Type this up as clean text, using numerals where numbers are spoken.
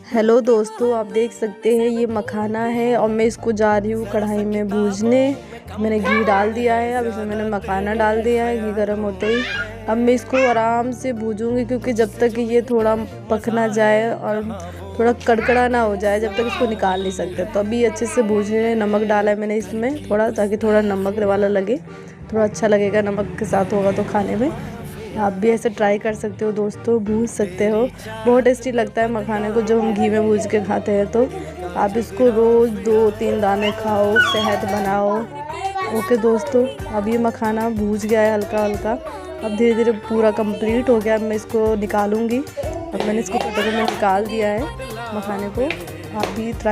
Hello दोस्तों, आप देख सकते हैं ये मखाना है और मैं इसको जा रही हूँ कढ़ाई में भूनने। मैंने घी डाल दिया है, अब इसमें मैंने मखाना डाल दिया है घी गर्म होते ही। अब मैं इसको आराम से भूनूंगी क्योंकि जब तक ये थोड़ा पक ना जाए और थोड़ा कड़कड़ा ना हो जाए जब तक इसको निकाल नहीं सकते। तो अभी अच्छे से भूनने, नमक डाला है मैंने इसमें थोड़ा, ताकि थोड़ा नमक वाला लगे, थोड़ा अच्छा लगेगा नमक के साथ होगा तो खाने में। आप भी ऐसे ट्राई कर सकते हो दोस्तों, भून सकते हो। बहुत टेस्टी लगता है मखाने को जब हम घी में भून के खाते हैं। तो आप इसको रोज़ 2-3 दाने खाओ, सेहत बनाओ। ओके दोस्तों, अब ये मखाना भून गया है हल्का हल्का। अब धीरे धीरे पूरा कंप्लीट हो गया। अब मैं इसको निकालूंगी। अब मैंने इसको कटोरे में निकाल दिया है मखाने को। आप भी ट्राई